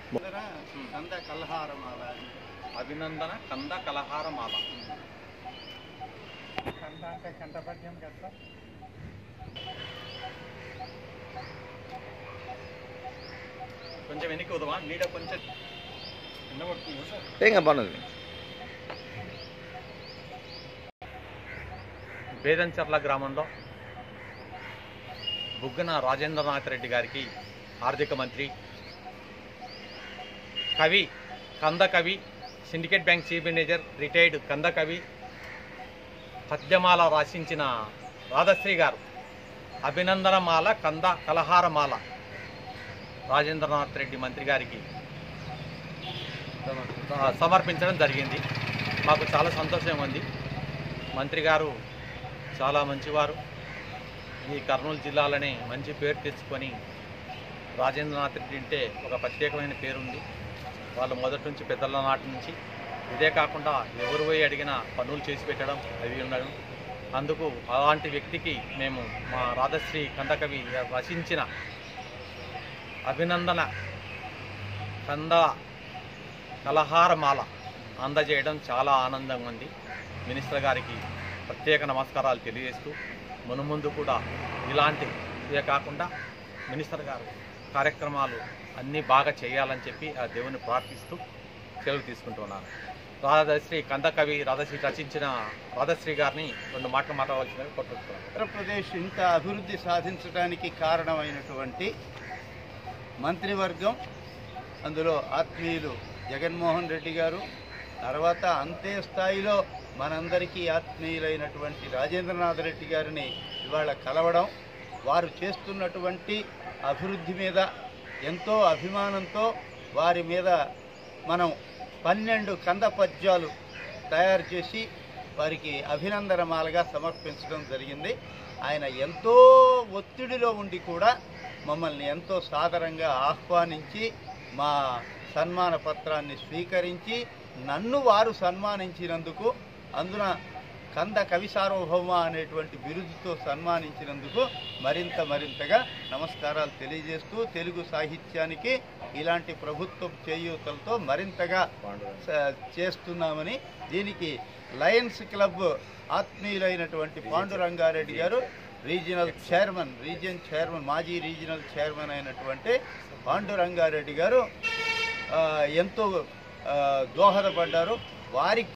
కంద కలహారమాల అభినందన కంద కలహారమాల. కంద అంటే కంఠపద్యం కదా. కొంచెం వెనక్కి వదమా, నీడ కొంచెం నిలబడుతుంది సార్. ఏం బాగున్నది. బేదంచర్ల గ్రామంలో బుగ్గన రాజేంద్రనాథ్ రెడ్డి గారికి ఆర్థిక మంత్రి, కవి, కంద కవి, syndicate bank chief manager, retired కంద కవి, పద్యమాల రాసించిన రాధశ్రీ గారు అభినందనమాల కంద కలహారమాల రాజేంద్రనాథ్ రెడ్డి మంత్రి గారికి సమర్పించడం జరిగింది. మాకు చాలా సంతోషంగా ఉంది. మంత్రి గారు చాలా మంచివారు. ఈ కర్నూలు జిల్లాలోనే మంచి పేరు తెచ్చుకొని, రాజేంద్రనాథ్ రెడ్డి అంటే ఒక ప్రత్యేకమైన పేరుంది. వాళ్ళు మొదటి నుంచి పెద్దల నాటి నుంచి ఇదే కాకుండా ఎవరు పోయి అడిగినా పనులు చేసి పెట్టడం అవి ఉండడం. అందుకు అలాంటి వ్యక్తికి మేము మా రాధశ్రీ కందకవి రచించిన అభినందన కంద కలహారమాల అందజేయడం చాలా ఆనందంగా ఉంది. మినిస్టర్ గారికి ప్రత్యేక నమస్కారాలు తెలియజేస్తూ, మునుముందు కూడా ఇదే కాకుండా మినిస్టర్ గారు కార్యక్రమాలు అన్నీ బాగా చేయాలని చెప్పి ఆ దేవుని ప్రార్థిస్తూ సెలవు తీసుకుంటున్నాను. రాధశ్రీ కందకవి రాధశ్రీ రచించిన రాధశ్రీ గారిని 2 మాటలు మాట్లాడవలసిందని కోరుతున్నాను. ఆంధ్రప్రదేశ్ ఇంత అభివృద్ధి సాధించడానికి కారణమైనటువంటి మంత్రివర్గం, అందులో ఆత్మీయులు జగన్మోహన్ రెడ్డి గారు, తర్వాత అంతే స్థాయిలో మనందరికీ ఆత్మీయులైనటువంటి రాజేంద్రనాథ్ రెడ్డి గారిని ఇవాళ కలవడం, వారు చేస్తున్నటువంటి అభివృద్ధి మీద ఎంతో అభిమానంతో వారి మీద మనం 12 కంద పద్యాలు తయారు చేసి వారికి అభినందనమాలగా సమర్పించడం జరిగింది. ఆయన ఎంతో ఒత్తిడిలో ఉండి కూడా మమ్మల్ని ఎంతో సాదరంగా ఆహ్వానించి మా సన్మాన పత్రాన్ని స్వీకరించి నన్ను వారు సన్మానించినందుకు, అందున కంద కవి సార్వభౌమ అనేటువంటి బిరుదుతో సన్మానించినందుకు మరింతగా నమస్కారాలు తెలియజేస్తూ, తెలుగు సాహిత్యానికి ఇలాంటి ప్రభుత్వ చేయూతలతో మరింతగా చేస్తున్నామని, దీనికి లయన్స్ క్లబ్ ఆత్మీయులైనటువంటి పాండురంగారెడ్డి గారు, రీజియన్ చైర్మన్, మాజీ రీజనల్ చైర్మన్ అయినటువంటి పాండురంగారెడ్డి గారు ఎంతో దోహదపడ్డారు. వారికి